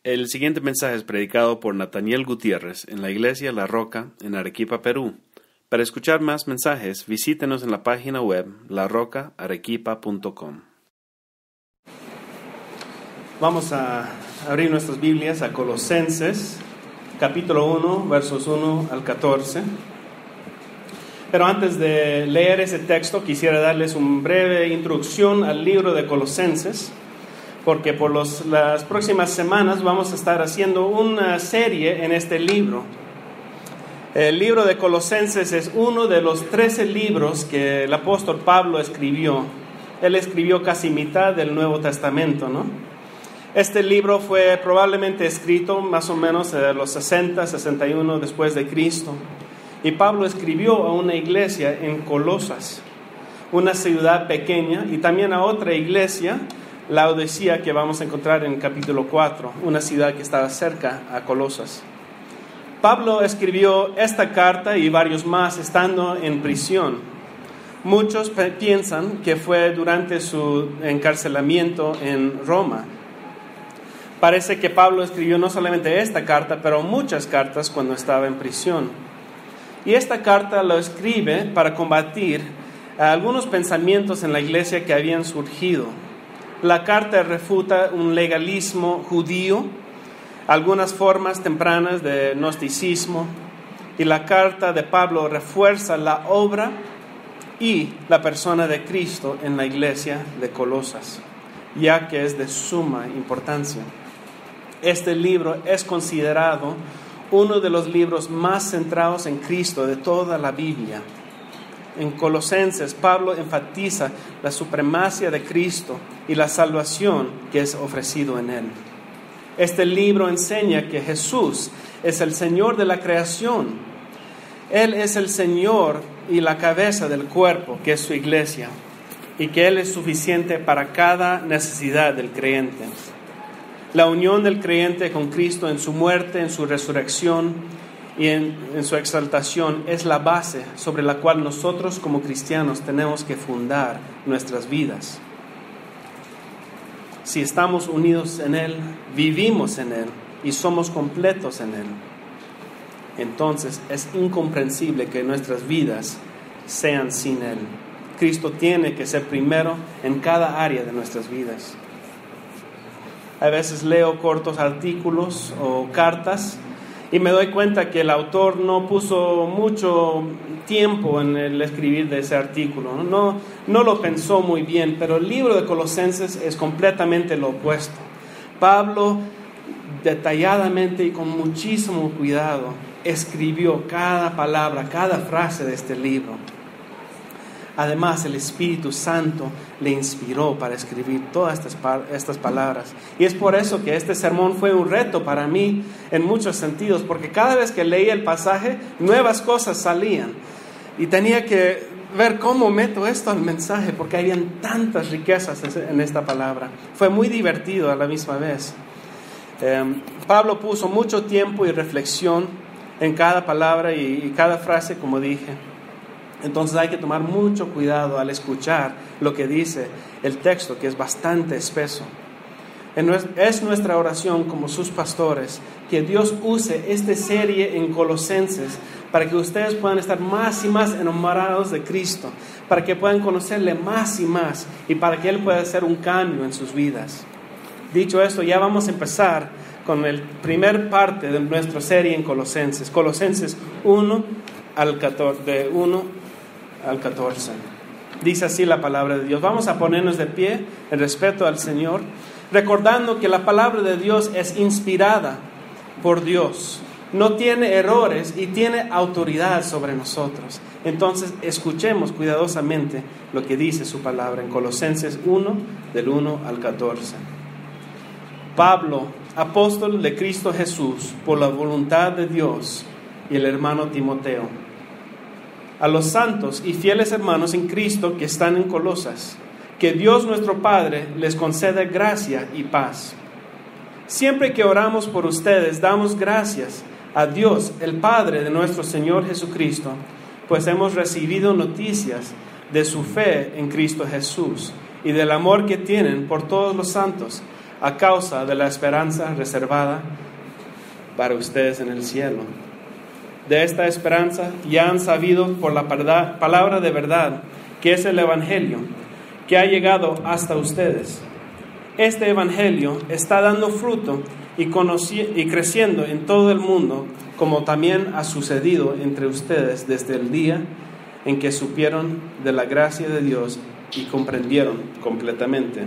El siguiente mensaje es predicado por Nathaniel Gutiérrez en la Iglesia La Roca en Arequipa, Perú. Para escuchar más mensajes, visítenos en la página web larocaarequipa.com. Vamos a abrir nuestras Biblias a Colosenses, capítulo 1, versos 1 al 14. Pero antes de leer ese texto, quisiera darles una breve introducción al libro de Colosenses, porque por las próximas semanas vamos a estar haciendo una serie en este libro. El libro de Colosenses es uno de los 13 libros que el apóstol Pablo escribió. Él escribió casi mitad del Nuevo Testamento, ¿no? Este libro fue probablemente escrito más o menos en los 60, 61 después de Cristo. Y Pablo escribió a una iglesia en Colosas, una ciudad pequeña, y también a otra iglesia, Laodicea, que vamos a encontrar en el capítulo 4, una ciudad que estaba cerca a Colosas. Pablo escribió esta carta y varios más estando en prisión. Muchos piensan que fue durante su encarcelamiento en Roma. Parece que Pablo escribió no solamente esta carta, pero muchas cartas cuando estaba en prisión. Y esta carta lo escribe para combatir algunos pensamientos en la iglesia que habían surgido. La carta refuta un legalismo judío, algunas formas tempranas de gnosticismo, y la carta de Pablo refuerza la obra y la persona de Cristo en la iglesia de Colosas, ya que es de suma importancia. Este libro es considerado uno de los libros más centrados en Cristo de toda la Biblia. En Colosenses, Pablo enfatiza la supremacia de Cristo y la salvación que es ofrecido en Él. Este libro enseña que Jesús es el Señor de la creación. Él es el Señor y la cabeza del cuerpo, que es su iglesia, y que Él es suficiente para cada necesidad del creyente. La unión del creyente con Cristo en su muerte, en su resurrección y en su exaltación es la base sobre la cual nosotros como cristianos tenemos que fundar nuestras vidas. Si estamos unidos en Él, vivimos en Él y somos completos en Él, entonces es incomprensible que nuestras vidas sean sin Él. Cristo tiene que ser primero en cada área de nuestras vidas. A veces leo cortos artículos o cartas y me doy cuenta que el autor no puso mucho tiempo en el escribir de ese artículo. No lo pensó muy bien, pero el libro de Colosenses es completamente lo opuesto. Pablo, detalladamente y con muchísimo cuidado, escribió cada palabra, cada frase de este libro. Además, el Espíritu Santo le inspiró para escribir todas estas palabras. Y es por eso que este sermón fue un reto para mí en muchos sentidos, porque cada vez que leía el pasaje, nuevas cosas salían. Y tenía que ver cómo meto esto al mensaje, porque habían tantas riquezas en esta palabra. Fue muy divertido a la misma vez. Pablo puso mucho tiempo y reflexión en cada palabra y cada frase, como dije. Entonces hay que tomar mucho cuidado al escuchar lo que dice el texto, que es bastante espeso. Es nuestra oración como sus pastores que Dios use esta serie en Colosenses para que ustedes puedan estar más y más enamorados de Cristo, para que puedan conocerle más y más y para que Él pueda hacer un cambio en sus vidas. Dicho esto, ya vamos a empezar con la primer parte de nuestra serie en Colosenses. Colosenses 1 al 14, de 1 al 14. Dice así la palabra de Dios. Vamos a ponernos de pie en respeto al Señor, recordando que la palabra de Dios es inspirada por Dios, no tiene errores y tiene autoridad sobre nosotros. Entonces escuchemos cuidadosamente lo que dice su palabra en Colosenses 1, del 1 al 14. Pablo, apóstol de Cristo Jesús, por la voluntad de Dios, y el hermano Timoteo, a los santos y fieles hermanos en Cristo que están en Colosas, que Dios nuestro Padre les conceda gracia y paz. Siempre que oramos por ustedes, damos gracias a Dios, el Padre de nuestro Señor Jesucristo, pues hemos recibido noticias de su fe en Cristo Jesús y del amor que tienen por todos los santos, a causa de la esperanza reservada para ustedes en el cielo. De esta esperanza ya han sabido por la palabra de verdad, que es el Evangelio, que ha llegado hasta ustedes. Este Evangelio está dando fruto y creciendo en todo el mundo, como también ha sucedido entre ustedes desde el día en que supieron de la gracia de Dios y comprendieron plenamente.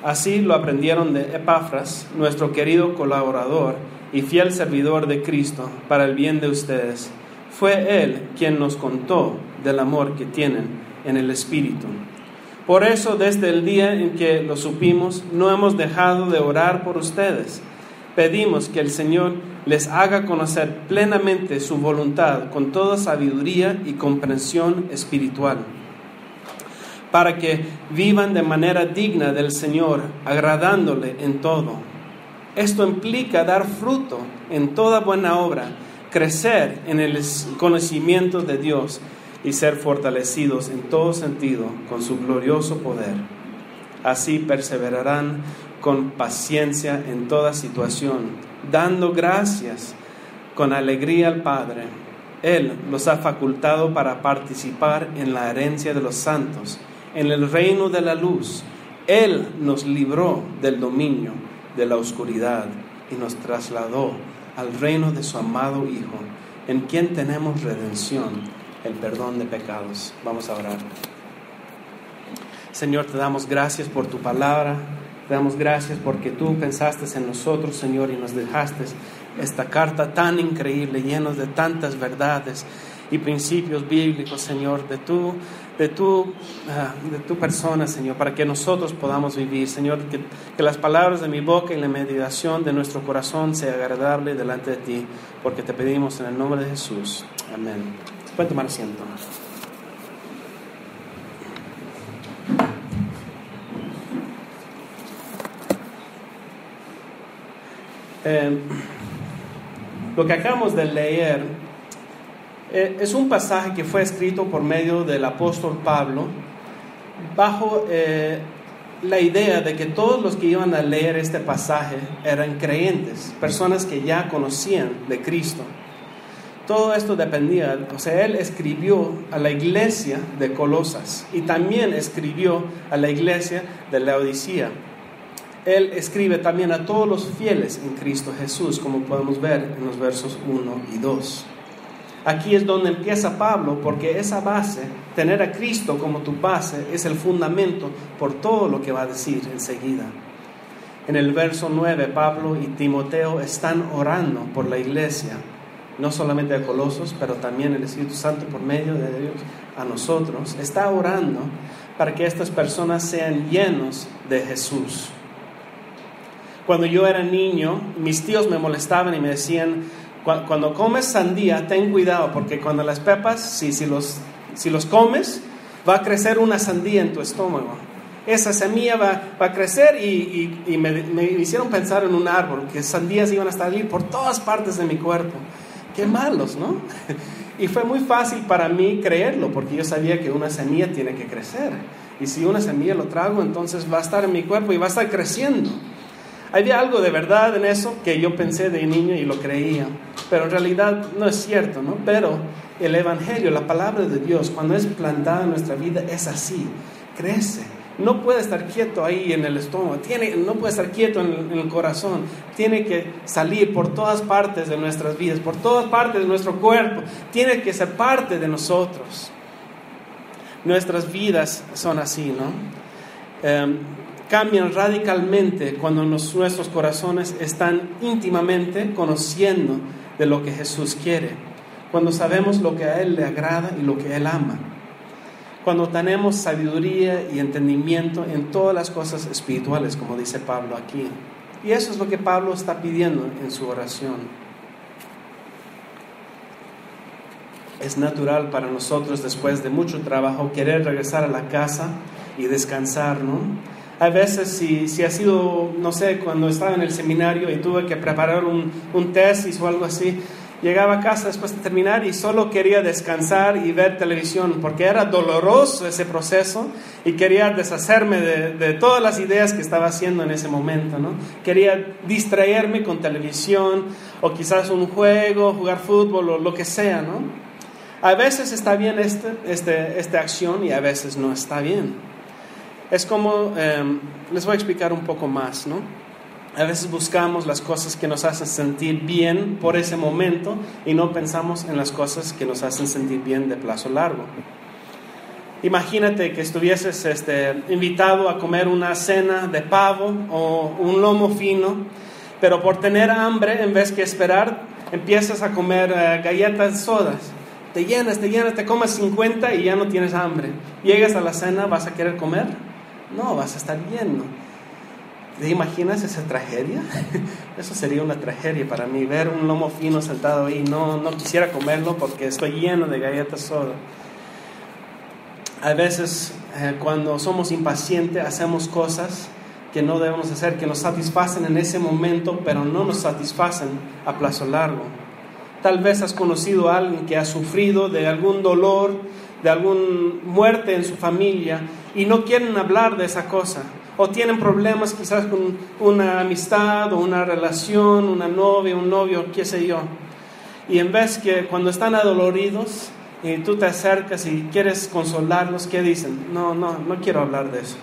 Así lo aprendieron de Epafras, nuestro querido colaborador y fiel servidor de Cristo, para el bien de ustedes. Fue Él quien nos contó del amor que tienen en el Espíritu. Por eso, desde el día en que lo supimos, no hemos dejado de orar por ustedes. Pedimos que el Señor les haga conocer plenamente su voluntad con toda sabiduría y comprensión espiritual, para que vivan de manera digna del Señor, agradándole en todo. Esto implica dar fruto en toda buena obra, crecer en el conocimiento de Dios y ser fortalecidos en todo sentido con su glorioso poder. Así perseverarán con paciencia en toda situación, dando gracias con alegría al Padre. Él los ha facultado para participar en la herencia de los santos, en el reino de la luz. Él nos libró del dominio de la oscuridad y nos trasladó al reino de su amado Hijo, en quien tenemos redención, el perdón de pecados. Vamos a orar. Señor, te damos gracias por tu palabra. Te damos gracias porque tú pensaste en nosotros, Señor, y nos dejaste esta carta tan increíble, llena de tantas verdades y principios bíblicos, Señor, de tu persona, Señor, para que nosotros podamos vivir. Señor, que las palabras de mi boca y la meditación de nuestro corazón sea agradable delante de ti, porque te pedimos en el nombre de Jesús. Amén. Pueden tomar asiento. Lo que acabamos de leer es un pasaje que fue escrito por medio del apóstol Pablo bajo la idea de que todos los que iban a leer este pasaje eran creyentes, personas que ya conocían de Cristo. Todo esto dependía, él escribió a la iglesia de Colosas y también escribió a la iglesia de Laodicea. Él escribe también a todos los fieles en Cristo Jesús, como podemos ver en los versos 1 y 2. Aquí es donde empieza Pablo, porque esa base, tener a Cristo como tu base, es el fundamento por todo lo que va a decir enseguida. En el verso 9, Pablo y Timoteo están orando por la iglesia, no solamente a Colosos, pero también el Espíritu Santo por medio de Dios a nosotros. Está orando para que estas personas sean llenos de Jesús. Cuando yo era niño, mis tíos me molestaban y me decían: cuando comes sandía, ten cuidado, porque cuando las pepas, si los comes, va a crecer una sandía en tu estómago. Esa semilla va a crecer y me hicieron pensar en un árbol, que sandías iban a salir por todas partes de mi cuerpo. Qué malos, ¿no? Y fue muy fácil para mí creerlo, porque yo sabía que una semilla tiene que crecer. Y si una semilla lo trago, entonces va a estar en mi cuerpo y va a estar creciendo. Había algo de verdad en eso que yo pensé de niño y lo creía, pero en realidad no es cierto, ¿no? Pero el Evangelio, la palabra de Dios, cuando es plantada en nuestra vida, es así, crece. No puede estar quieto ahí en el estómago, no puede estar quieto en el corazón, tiene que salir por todas partes de nuestras vidas, por todas partes de nuestro cuerpo, tiene que ser parte de nosotros. Nuestras vidas son así, ¿no? Cambian radicalmente cuando nuestros corazones están íntimamente conociendo de lo que Jesús quiere, cuando sabemos lo que a Él le agrada y lo que Él ama, cuando tenemos sabiduría y entendimiento en todas las cosas espirituales, como dice Pablo aquí. Y eso es lo que Pablo está pidiendo en su oración. Es natural para nosotros, después de mucho trabajo, querer regresar a la casa y descansar, ¿no? A veces si ha sido, no sé, cuando estaba en el seminario y tuve que preparar un tesis o algo así, Llegaba a casa después de terminar y solo quería descansar y ver televisión, porque era doloroso ese proceso y quería deshacerme de todas las ideas que estaba haciendo en ese momento, ¿no? Quería distraerme con televisión o quizás un juego, jugar fútbol o lo que sea, ¿no? A veces está bien esta acción y a veces no está bien. Es como, les voy a explicar un poco más, ¿no? A veces buscamos las cosas que nos hacen sentir bien por ese momento y no pensamos en las cosas que nos hacen sentir bien de plazo largo. Imagínate que estuvieses invitado a comer una cena de pavo o un lomo fino, pero por tener hambre, en vez que esperar, empiezas a comer galletas sodas. Te llenas, te comes 50 y ya no tienes hambre. Llegas a la cena, ¿vas a querer comer? No, vas a estar lleno. ¿Te imaginas esa tragedia? Eso sería una tragedia para mí, ver un lomo fino sentado ahí. No quisiera comerlo porque estoy lleno de galletas soda. A veces cuando somos impacientes hacemos cosas que no debemos hacer, que nos satisfacen en ese momento, pero no nos satisfacen a plazo largo. Tal vez has conocido a alguien que ha sufrido de algún dolor, de alguna muerte en su familia y no quieren hablar de esa cosa. O tienen problemas quizás con una amistad o una relación, una novia, un novio, qué sé yo. Y en vez que cuando están adoloridos y tú te acercas y quieres consolarlos, ¿qué dicen? No quiero hablar de eso.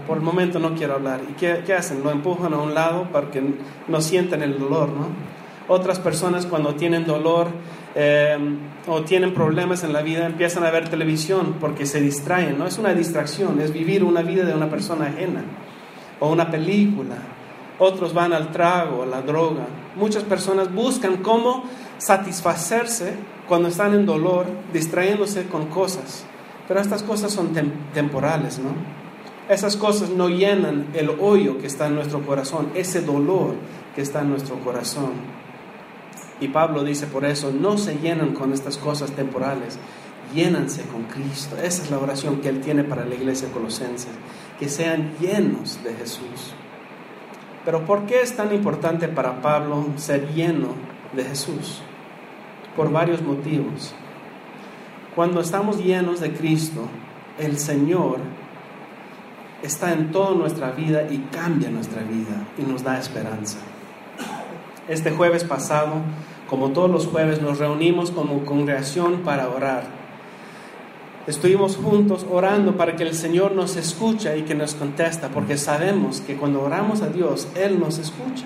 Por el momento no quiero hablar. ¿Y qué hacen? Lo empujan a un lado para que no sientan el dolor, ¿no? Otras personas cuando tienen dolor o tienen problemas en la vida empiezan a ver televisión porque se distraen, ¿no? Es una distracción, es vivir una vida de una persona ajena o una película. Otros van al trago, a la droga. Muchas personas buscan cómo satisfacerse cuando están en dolor, distrayéndose con cosas. Pero estas cosas son temporales, ¿no? Esas cosas no llenan el hoyo que está en nuestro corazón, ese dolor que está en nuestro corazón. Y Pablo dice por eso, no se llenan con estas cosas temporales, llénanse con Cristo. Esa es la oración que Él tiene para la iglesia colosense, que sean llenos de Jesús. Pero ¿por qué es tan importante para Pablo ser lleno de Jesús? Por varios motivos. Cuando estamos llenos de Cristo, el Señor está en toda nuestra vida y cambia nuestra vida y nos da esperanza. Este jueves pasado, como todos los jueves, nos reunimos como congregación para orar. Estuvimos juntos orando para que el Señor nos escuche y que nos contesta, porque sabemos que cuando oramos a Dios, Él nos escucha.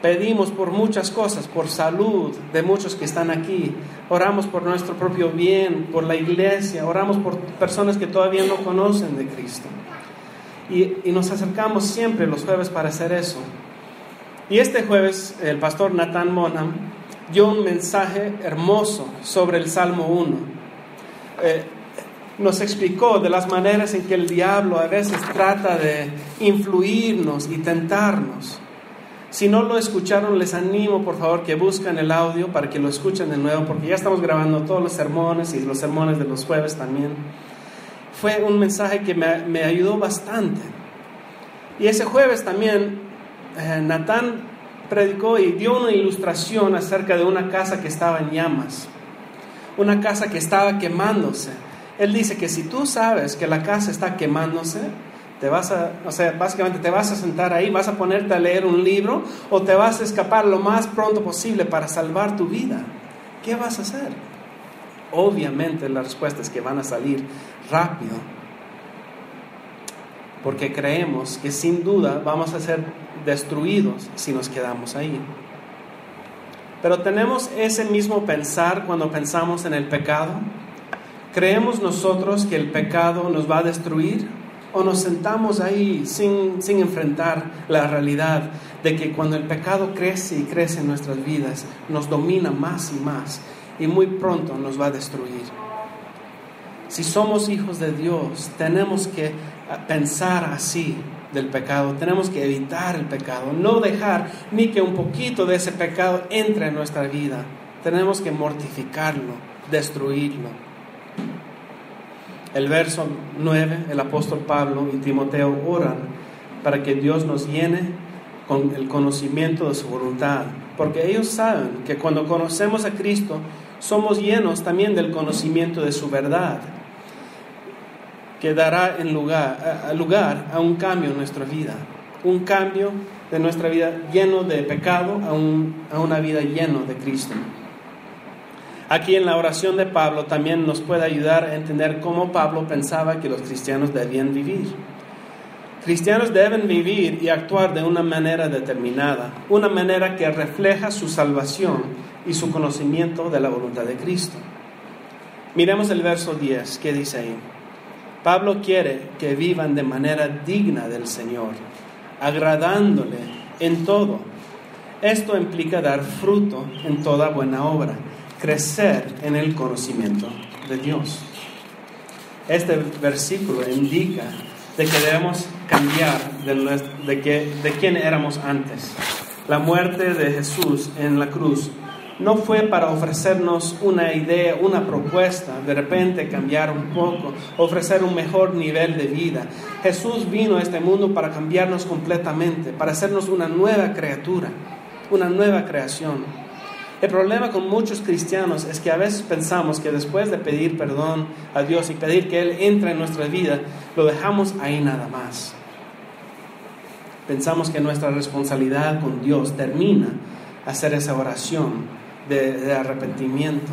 Pedimos por muchas cosas, por salud de muchos que están aquí. Oramos por nuestro propio bien, por la iglesia. Oramos por personas que todavía no conocen de Cristo. Y nos acercamos siempre los jueves para hacer eso. Y este jueves el pastor Nathan Monham dio un mensaje hermoso sobre el Salmo 1. Nos explicó de las maneras en que el diablo a veces trata de influirnos y tentarnos. Si no lo escucharon, les animo por favor que busquen el audio para que lo escuchen de nuevo, porque ya estamos grabando todos los sermones y los sermones de los jueves también. Fue un mensaje que me ayudó bastante. Y ese jueves también Natán predicó y dio una ilustración acerca de una casa que estaba en llamas, una casa que estaba quemándose. Él dice que si tú sabes que la casa está quemándose, básicamente te vas a sentar ahí, vas a ponerte a leer un libro o te vas a escapar lo más pronto posible para salvar tu vida. ¿Qué vas a hacer? Obviamente la respuesta es que van a salir rápido, porque creemos que sin duda vamos a ser destruidos si nos quedamos ahí. Pero tenemos ese mismo pensar cuando pensamos en el pecado. ¿Creemos nosotros que el pecado nos va a destruir? ¿O nos sentamos ahí sin enfrentar la realidad de que cuando el pecado crece y crece en nuestras vidas, nos domina más y más y muy pronto nos va a destruir? Si somos hijos de Dios, tenemos que pensar así del pecado, tenemos que evitar el pecado, no dejar ni que un poquito de ese pecado entre en nuestra vida. Tenemos que mortificarlo, destruirlo. El verso 9, el apóstol Pablo y Timoteo oran para que Dios nos llene con el conocimiento de su voluntad, porque ellos saben que cuando conocemos a Cristo, somos llenos también del conocimiento de su verdad, que dará lugar a un cambio en nuestra vida, un cambio de nuestra vida lleno de pecado a una vida llena de Cristo. Aquí en la oración de Pablo también nos puede ayudar a entender cómo Pablo pensaba que los cristianos debían vivir. Cristianos deben vivir y actuar de una manera determinada, una manera que refleja su salvación y su conocimiento de la voluntad de Cristo. Miremos el verso 10, ¿qué dice ahí? Pablo quiere que vivan de manera digna del Señor, agradándole en todo. Esto implica dar fruto en toda buena obra, crecer en el conocimiento de Dios. Este versículo indica de que debemos cambiar de quién éramos antes. La muerte de Jesús en la cruz no fue para ofrecernos una idea, una propuesta, de repente cambiar un poco, ofrecer un mejor nivel de vida. Jesús vino a este mundo para cambiarnos completamente, para hacernos una nueva criatura, una nueva creación. El problema con muchos cristianos es que a veces pensamos que después de pedir perdón a Dios y pedir que Él entre en nuestra vida, lo dejamos ahí nada más. Pensamos que nuestra responsabilidad con Dios termina hacer esa oración de arrepentimiento.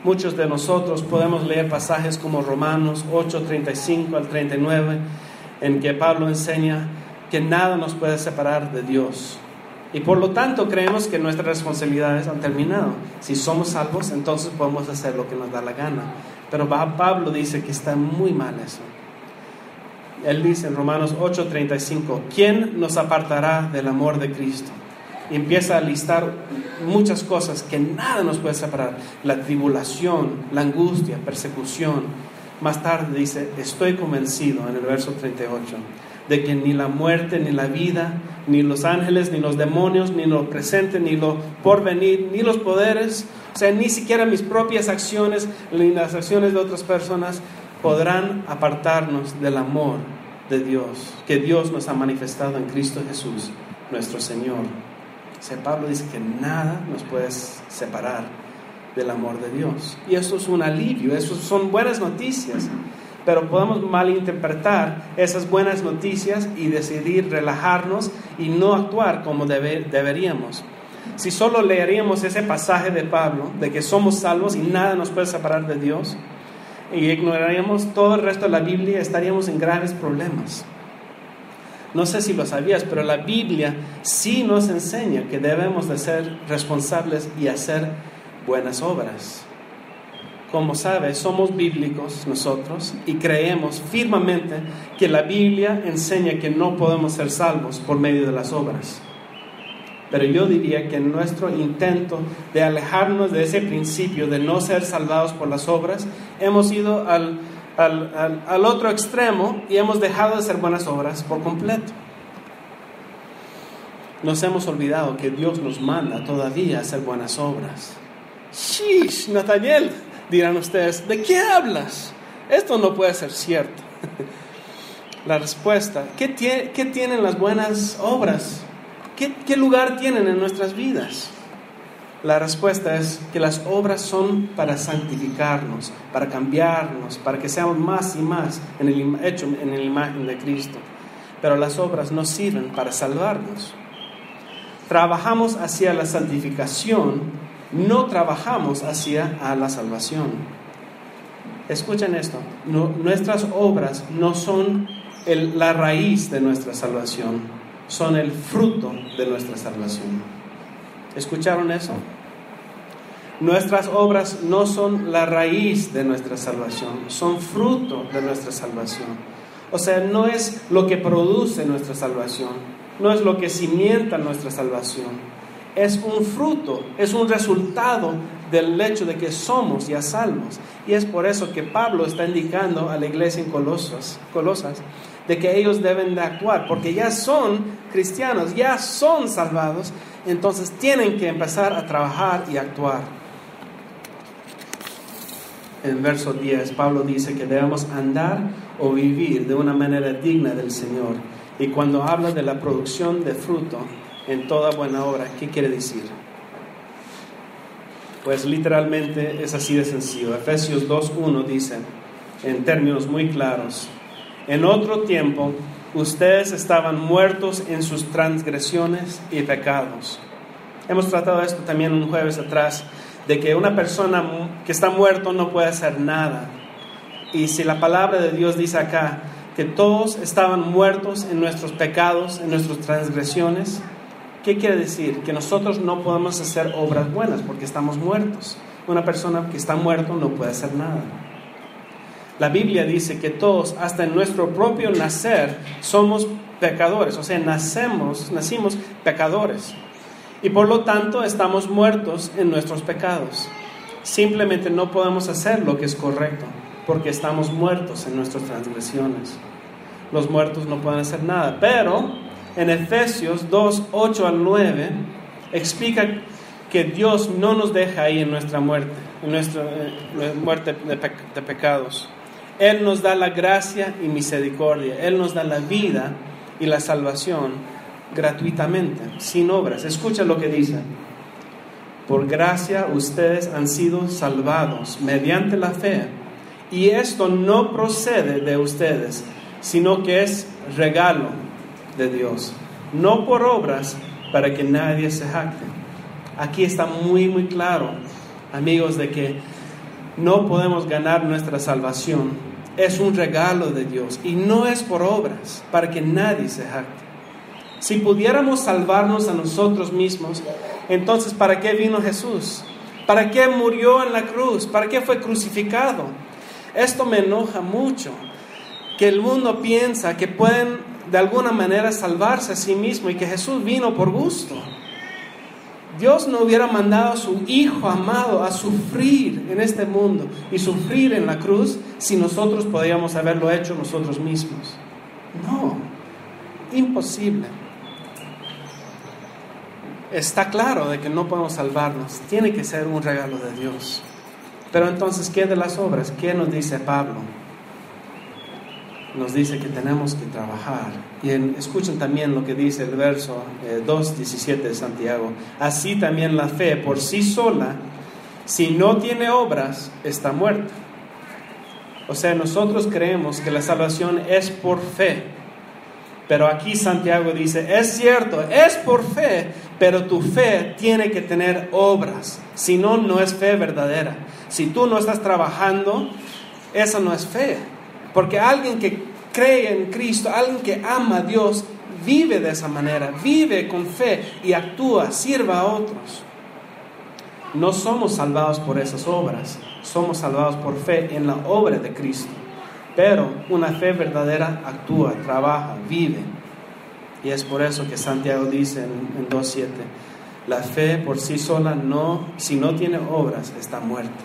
Muchos de nosotros podemos leer pasajes como Romanos 8:35 al 39, en que Pablo enseña que nada nos puede separar de Dios. Y por lo tanto creemos que nuestras responsabilidades han terminado. Si somos salvos, entonces podemos hacer lo que nos da la gana. Pero Pablo dice que está muy mal eso. Él dice en Romanos 8:35, ¿quién nos apartará del amor de Cristo? Y empieza a listar muchas cosas que nada nos puede separar. La tribulación, la angustia, persecución. Más tarde dice, estoy convencido, en el verso 38, de que ni la muerte, ni la vida, ni los ángeles, ni los demonios, ni lo presente, ni lo porvenir, ni los poderes, o sea, ni siquiera mis propias acciones, ni las acciones de otras personas, podrán apartarnos del amor de Dios, que Dios nos ha manifestado en Cristo Jesús, nuestro Señor. O sea, Pablo dice que nada nos puede separar del amor de Dios. Y eso es un alivio, eso son buenas noticias. Pero podemos malinterpretar esas buenas noticias y decidir relajarnos y no actuar como deberíamos. Si solo leeríamos ese pasaje de Pablo, de que somos salvos y nada nos puede separar de Dios, y ignoraríamos todo el resto de la Biblia, estaríamos en graves problemas. No sé si lo sabías, pero la Biblia sí nos enseña que debemos de ser responsables y hacer buenas obras. Como sabes, somos bíblicos nosotros y creemos firmemente que la Biblia enseña que no podemos ser salvos por medio de las obras. Pero yo diría que en nuestro intento de alejarnos de ese principio de no ser salvados por las obras, hemos ido al otro extremo y hemos dejado de hacer buenas obras por completo. Nos hemos olvidado que Dios nos manda todavía a hacer buenas obras. ¡Shish, Nathaniel! Dirán ustedes, ¿de qué hablas? Esto no puede ser cierto. La respuesta, ¿qué tienen las buenas obras? ¿Qué lugar tienen en nuestras vidas? La respuesta es que las obras son para santificarnos, para cambiarnos, para que seamos más y más hechos en la imagen de Cristo. Pero las obras no sirven para salvarnos. Trabajamos hacia la santificación, no trabajamos hacia la salvación. Escuchen esto, nuestras obras no son la raíz de nuestra salvación, son el fruto de nuestra salvación. ¿Escucharon eso? Nuestras obras no son la raíz de nuestra salvación, son fruto de nuestra salvación. O sea, no es lo que produce nuestra salvación, no es lo que cimienta nuestra salvación. Es un fruto, es un resultado del hecho de que somos ya salvos. Y es por eso que Pablo está indicando a la iglesia en Colosas de que ellos deben de actuar, porque ya son cristianos, ya son salvados, entonces tienen que empezar a trabajar y actuar. En verso 10, Pablo dice que debemos andar o vivir de una manera digna del Señor. Y cuando habla de la producción de fruto en toda buena obra, ¿qué quiere decir? Pues literalmente es así de sencillo. Efesios 2:1 dice, en términos muy claros, en otro tiempo ustedes estaban muertos en sus transgresiones y pecados. Hemos tratado esto también un jueves atrás, de que una persona que está muerto no puede hacer nada. Y si la palabra de Dios dice acá que todos estaban muertos en nuestros pecados, en nuestras transgresiones, ¿qué quiere decir? Que nosotros no podemos hacer obras buenas porque estamos muertos. Una persona que está muerto no puede hacer nada. La Biblia dice que todos, hasta en nuestro propio nacer, somos pecadores. O sea, nacimos pecadores. Y por lo tanto estamos muertos en nuestros pecados. Simplemente no podemos hacer lo que es correcto porque estamos muertos en nuestras transgresiones. Los muertos no pueden hacer nada. Pero en Efesios 2:8-9 explica que Dios no nos deja ahí en nuestra muerte, en nuestra muerte de pecados. Él nos da la gracia y misericordia. Él nos da la vida y la salvación gratuitamente, sin obras. Escucha lo que dice: por gracia ustedes han sido salvados mediante la fe, y esto no procede de ustedes, sino que es regalo de Dios, no por obras, para que nadie se jacte. Aquí está muy muy claro, amigos, de que no podemos ganar nuestra salvación. Es un regalo de Dios y no es por obras, para que nadie se jacte. Si pudiéramos salvarnos a nosotros mismos, entonces ¿para qué vino Jesús? ¿Para qué murió en la cruz? ¿Para qué fue crucificado? Esto me enoja mucho, que el mundo piensa que pueden de alguna manera salvarse a sí mismo y que Jesús vino por gusto. Dios no hubiera mandado a su Hijo amado a sufrir en este mundo y sufrir en la cruz si nosotros podíamos haberlo hecho nosotros mismos. No, imposible. Está claro de que no podemos salvarnos. Tiene que ser un regalo de Dios. Pero entonces, ¿qué de las obras? ¿Qué nos dice Pablo? Nos dice que tenemos que trabajar. Y escuchen también lo que dice el verso 2:17 de Santiago. Así también la fe por sí sola, si no tiene obras, está muerta. O sea, nosotros creemos que la salvación es por fe. Pero aquí Santiago dice, es cierto, es por fe, pero tu fe tiene que tener obras. Si no, no es fe verdadera. Si tú no estás trabajando, esa no es fe. Porque alguien que cree en Cristo, alguien que ama a Dios, vive de esa manera, vive con fe y actúa, sirva a otros. No somos salvados por esas obras, somos salvados por fe en la obra de Cristo. Pero una fe verdadera actúa, trabaja, vive. Y es por eso que Santiago dice en 2:7, la fe por sí sola, si no tiene obras, está muerta.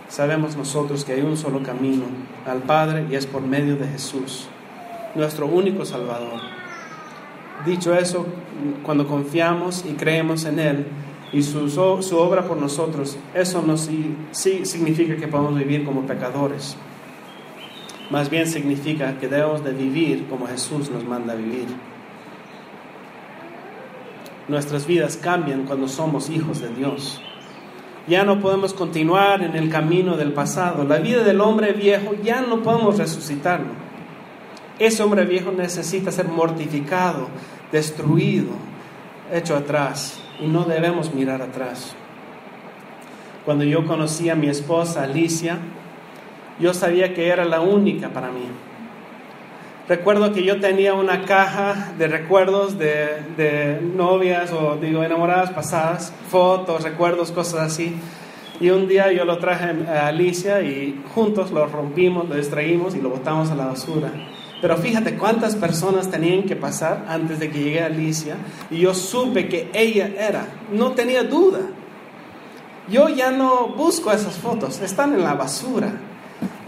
Sabemos nosotros que hay un solo camino al Padre y es por medio de Jesús, nuestro único Salvador. Dicho eso, cuando confiamos y creemos en Él y su obra por nosotros, eso no sí significa que podamos vivir como pecadores. Más bien significa que debemos de vivir como Jesús nos manda a vivir. Nuestras vidas cambian cuando somos hijos de Dios. Ya no podemos continuar en el camino del pasado. La vida del hombre viejo ya no podemos resucitarlo. Ese hombre viejo necesita ser mortificado, destruido, hecho atrás. Y no debemos mirar atrás. Cuando yo conocí a mi esposa Alicia, yo sabía que era la única para mí. Recuerdo que yo tenía una caja de recuerdos de novias o enamoradas pasadas, fotos, recuerdos, cosas así. Y un día yo lo traje a Alicia y juntos lo rompimos, lo distraímos y lo botamos a la basura. Pero fíjate cuántas personas tenían que pasar antes de que llegue Alicia y yo supe que ella era, no tenía duda. Yo ya no busco esas fotos, están en la basura.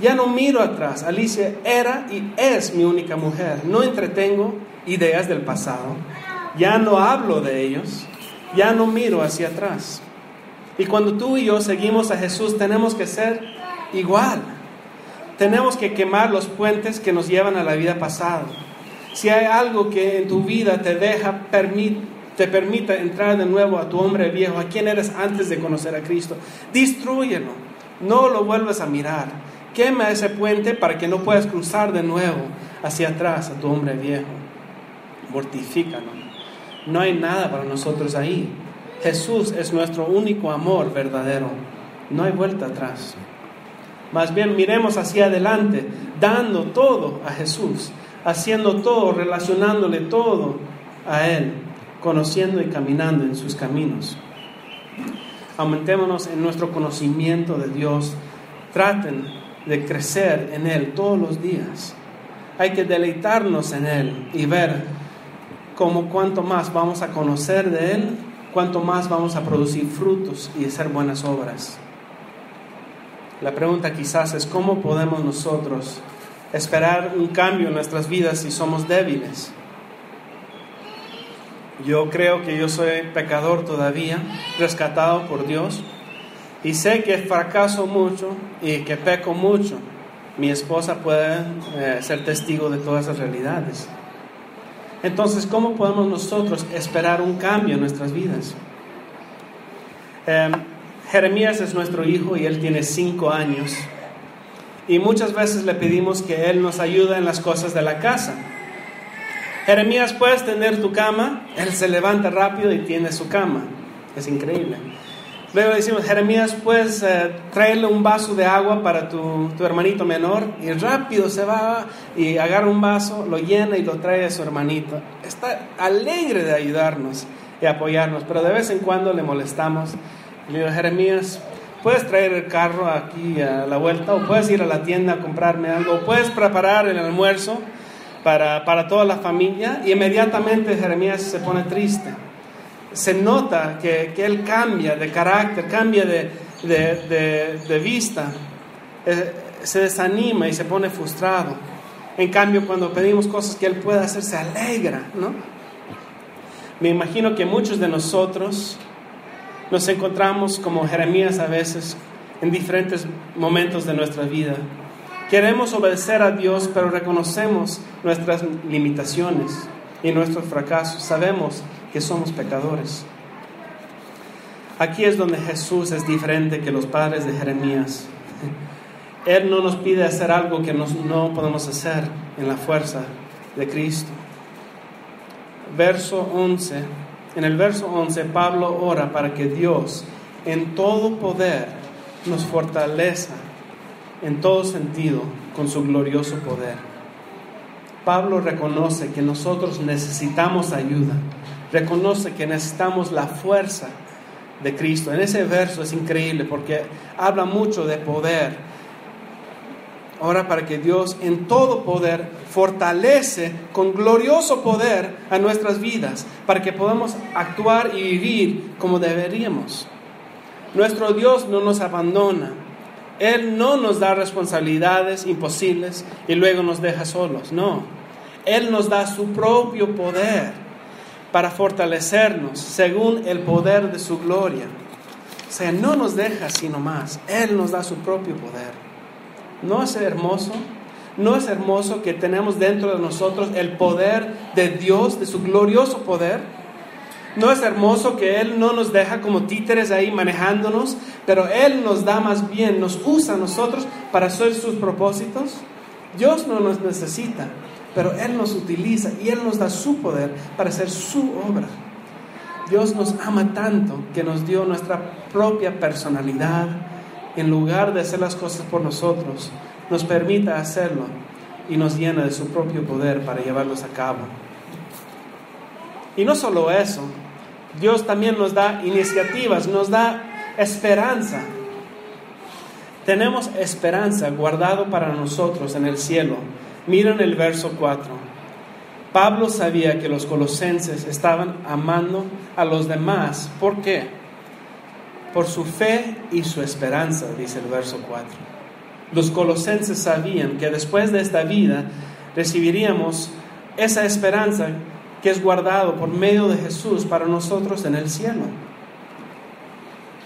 Ya no miro atrás. Alicia era y es mi única mujer. No entretengo ideas del pasado. Ya no hablo de ellos. Ya no miro hacia atrás. Y cuando tú y yo seguimos a Jesús, tenemos que ser igual. Tenemos que quemar los puentes que nos llevan a la vida pasada. Si hay algo que en tu vida te permita entrar de nuevo a tu hombre viejo, a quien eres antes de conocer a Cristo, destrúyelo, no lo vuelvas a mirar. Quema ese puente para que no puedas cruzar de nuevo hacia atrás a tu hombre viejo. Mortifícalo. No hay nada para nosotros ahí. Jesús es nuestro único amor verdadero. No hay vuelta atrás. Más bien miremos hacia adelante, dando todo a Jesús, haciendo todo, relacionándole todo a Él, conociendo y caminando en sus caminos. Aumentémonos en nuestro conocimiento de Dios. Traten de crecer en Él todos los días. Hay que deleitarnos en Él y ver cómo cuanto más vamos a conocer de Él, cuanto más vamos a producir frutos y hacer buenas obras. La pregunta quizás es: ¿cómo podemos nosotros esperar un cambio en nuestras vidas si somos débiles? Yo creo que yo soy pecador todavía, rescatado por Dios, y sé que fracaso mucho y que peco mucho. Mi esposa puede ser testigo de todas esas realidades. Entonces, ¿cómo podemos nosotros esperar un cambio en nuestras vidas? Jeremías es nuestro hijo y él tiene 5 años. Y muchas veces le pedimos que él nos ayude en las cosas de la casa. Jeremías, ¿puedes tener tu cama? Él se levanta rápido y tiene su cama. Es increíble. Luego le decimos: Jeremías, ¿puedes traerle un vaso de agua para tu hermanito menor? Y rápido se va y agarra un vaso, lo llena y lo trae a su hermanito. Está alegre de ayudarnos y apoyarnos, pero de vez en cuando le molestamos. Le digo: Jeremías, ¿puedes traer el carro aquí a la vuelta? ¿O puedes ir a la tienda a comprarme algo? ¿O puedes preparar el almuerzo para toda la familia? Y inmediatamente Jeremías se pone triste. Se nota que él cambia de carácter, cambia de vista, se desanima y se pone frustrado. En cambio, cuando pedimos cosas que él puede hacer, se alegra, ¿no? Me imagino que muchos de nosotros nos encontramos como Jeremías a veces en diferentes momentos de nuestra vida. Queremos obedecer a Dios, pero reconocemos nuestras limitaciones y nuestros fracasos. Sabemos que somos pecadores. Aquí es donde Jesús es diferente que los padres de Jeremías. Él no nos pide hacer algo que no podemos hacer en la fuerza de Cristo. En el verso 11, Pablo ora para que Dios en todo poder nos fortalezca en todo sentido con su glorioso poder. Pablo reconoce que nosotros necesitamos ayuda. Reconoce que necesitamos la fuerza de Cristo. En ese verso es increíble porque habla mucho de poder. Ora para que Dios en todo poder fortalece con glorioso poder a nuestras vidas, para que podamos actuar y vivir como deberíamos. Nuestro Dios no nos abandona. Él no nos da responsabilidades imposibles y luego nos deja solos. No, Él nos da su propio poder para fortalecernos según el poder de su gloria. O sea, no nos deja sino más. Él nos da su propio poder. ¿No es hermoso? ¿No es hermoso que tenemos dentro de nosotros el poder de Dios, de su glorioso poder? ¿No es hermoso que Él no nos deja como títeres ahí manejándonos, pero Él nos da más bien, nos usa a nosotros para hacer sus propósitos? Dios no nos necesita, pero Él nos utiliza y Él nos da su poder para hacer su obra. Dios nos ama tanto que nos dio nuestra propia personalidad. En lugar de hacer las cosas por nosotros, nos permite hacerlo y nos llena de su propio poder para llevarlos a cabo. Y no solo eso, Dios también nos da iniciativas, nos da esperanza. Tenemos esperanza guardado para nosotros en el cielo. Miren el verso 4. Pablo sabía que los colosenses estaban amando a los demás. ¿Por qué? Por su fe y su esperanza, dice el verso 4. Los colosenses sabían que después de esta vida recibiríamos esa esperanza que es guardado por medio de Jesús para nosotros en el cielo.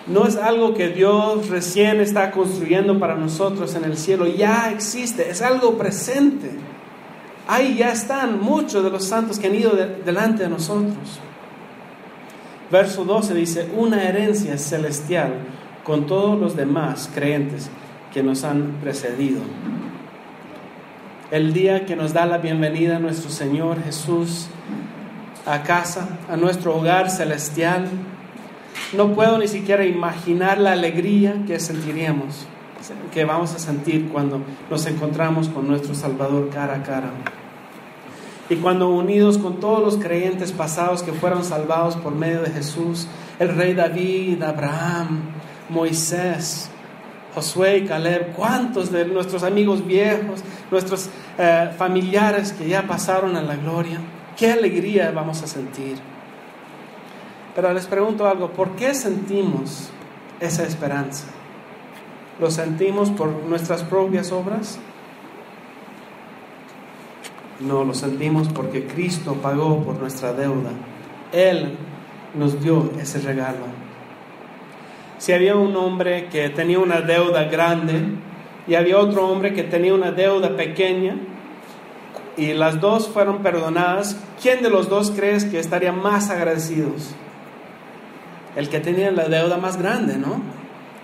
No es algo que Dios recién está construyendo para nosotros en el cielo, ya existe, es algo presente. Ahí ya están muchos de los santos que han ido delante de nosotros. Verso 12 dice, una herencia celestial con todos los demás creyentes que nos han precedido. El día que nos da la bienvenida a nuestro Señor Jesús a casa, a nuestro hogar celestial, no puedo ni siquiera imaginar la alegría que sentiríamos, que vamos a sentir cuando nos encontramos con nuestro Salvador cara a cara. Y cuando unidos con todos los creyentes pasados que fueron salvados por medio de Jesús, el rey David, Abraham, Moisés, Josué y Caleb, cuántos de nuestros amigos viejos, nuestros familiares que ya pasaron a la gloria, qué alegría vamos a sentir. Pero les pregunto algo, ¿por qué sentimos esa esperanza? ¿Lo sentimos por nuestras propias obras? No, lo sentimos porque Cristo pagó por nuestra deuda. Él nos dio ese regalo. Si había un hombre que tenía una deuda grande y había otro hombre que tenía una deuda pequeña y las dos fueron perdonadas, ¿quién de los dos crees que estaría más agradecidos? El que tenía la deuda más grande, ¿no?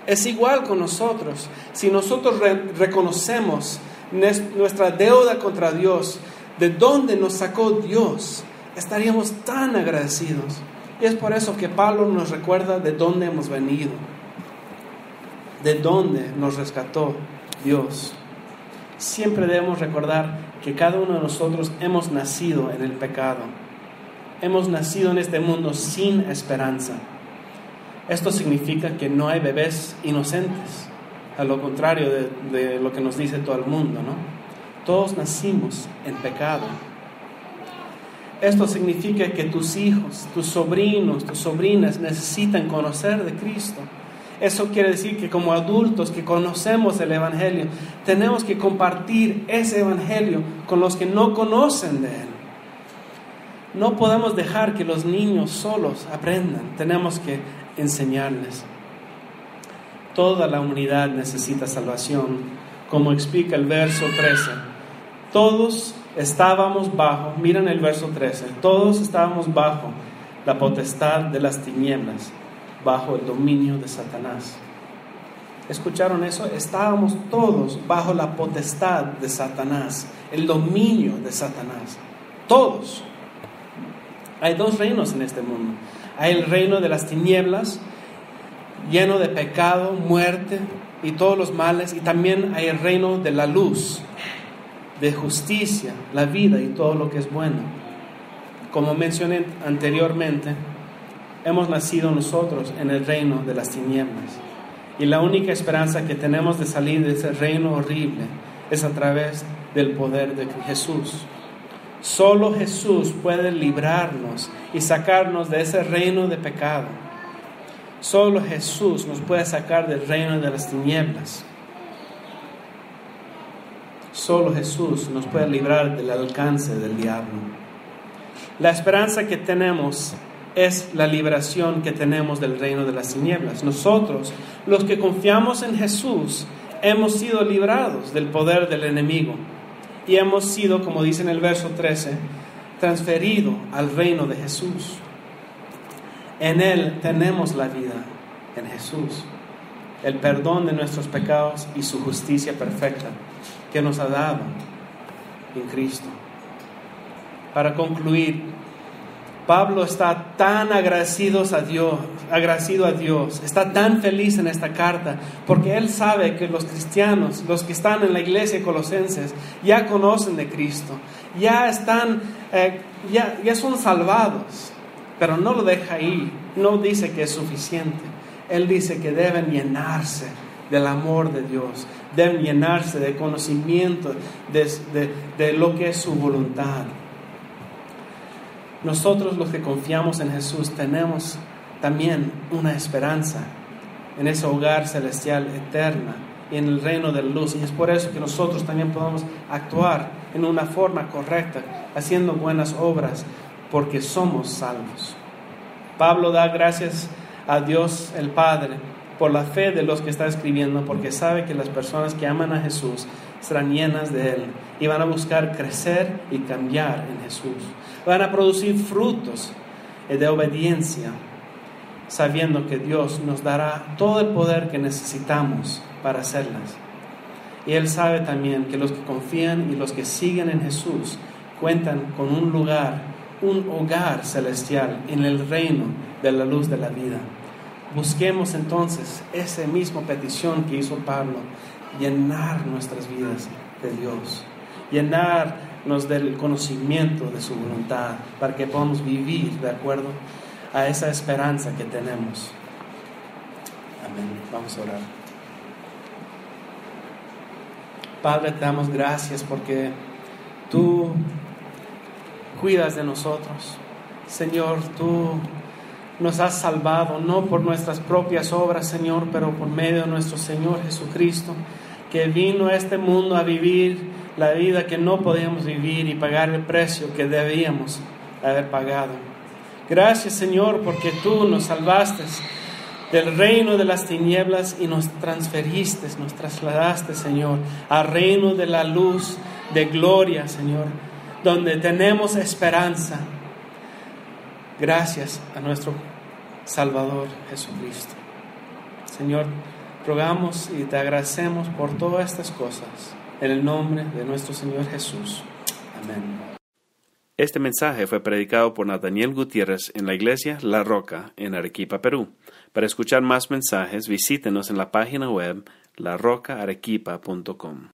Es igual con nosotros. Si nosotros reconocemos nuestra deuda contra Dios, de dónde nos sacó Dios, estaríamos tan agradecidos. Y es por eso que Pablo nos recuerda de dónde hemos venido, de dónde nos rescató Dios. Siempre debemos recordar que cada uno de nosotros hemos nacido en el pecado. Hemos nacido en este mundo sin esperanza. Esto significa que no hay bebés inocentes, a lo contrario de lo que nos dice todo el mundo, ¿no? Todos nacimos en pecado. Esto significa que tus hijos, tus sobrinos, tus sobrinas necesitan conocer de Cristo. Eso quiere decir que como adultos que conocemos el Evangelio, tenemos que compartir ese Evangelio con los que no conocen de Él. No podemos dejar que los niños solos aprendan. Tenemos que enseñarles. Toda la humanidad necesita salvación, como explica el verso 13. Todos estábamos bajo, miren el verso 13, todos estábamos bajo la potestad de las tinieblas, bajo el dominio de Satanás. ¿Escucharon eso? Estábamos todos bajo la potestad de Satanás, el dominio de Satanás. Todos. Hay dos reinos en este mundo. Hay el reino de las tinieblas, lleno de pecado, muerte y todos los males. Y también hay el reino de la luz, de justicia, la vida y todo lo que es bueno. Como mencioné anteriormente, hemos nacido nosotros en el reino de las tinieblas. Y la única esperanza que tenemos de salir de ese reino horrible es a través del poder de Jesús. Solo Jesús puede librarnos y sacarnos de ese reino de pecado. Solo Jesús nos puede sacar del reino de las tinieblas. Solo Jesús nos puede librar del alcance del diablo. La esperanza que tenemos es la liberación que tenemos del reino de las tinieblas. Nosotros, los que confiamos en Jesús, hemos sido librados del poder del enemigo y hemos sido, como dice en el verso 13, transferido al reino de Jesús. En Él tenemos la vida, en Jesús, el perdón de nuestros pecados y su justicia perfecta que nos ha dado en Cristo. Para concluir, Pablo está tan agradecido a Dios, está tan feliz en esta carta, porque él sabe que los cristianos, los que están en la iglesia de Colosenses, ya conocen de Cristo, ya son salvados, pero no lo deja ahí, no dice que es suficiente. Él dice que deben llenarse del amor de Dios, deben llenarse de conocimiento de lo que es su voluntad. Nosotros los que confiamos en Jesús tenemos también una esperanza en ese hogar celestial eterna y en el reino de la luz. Y es por eso que nosotros también podemos actuar en una forma correcta, haciendo buenas obras, porque somos salvos. Pablo da gracias a Dios el Padre por la fe de los que está escribiendo, porque sabe que las personas que aman a Jesús serán llenas de Él y van a buscar crecer y cambiar en Jesús. Van a producir frutos de obediencia, sabiendo que Dios nos dará todo el poder que necesitamos para hacerlas. Y Él sabe también que los que confían y los que siguen en Jesús cuentan con un lugar, un hogar celestial en el reino de la luz de la vida. Busquemos entonces esa misma petición que hizo Pablo, llenar nuestras vidas de Dios, llenarnos del conocimiento de su voluntad para que podamos vivir de acuerdo a esa esperanza que tenemos. Amén. Vamos a orar. Padre, te damos gracias porque tú cuidas de nosotros. Señor, tú nos has salvado, no por nuestras propias obras, Señor, pero por medio de nuestro Señor Jesucristo, que vino a este mundo a vivir la vida que no podíamos vivir y pagar el precio que debíamos haber pagado. Gracias, Señor, porque tú nos salvaste del reino de las tinieblas y nos transferiste, nos trasladaste, Señor, al reino de la luz, de gloria, Señor, donde tenemos esperanza. Gracias a nuestro Salvador Jesucristo. Señor, rogamos y te agradecemos por todas estas cosas, en el nombre de nuestro Señor Jesús. Amén. Este mensaje fue predicado por Nathaniel Gutiérrez en la iglesia La Roca, en Arequipa, Perú. Para escuchar más mensajes, visítenos en la página web larocaarequipa.com.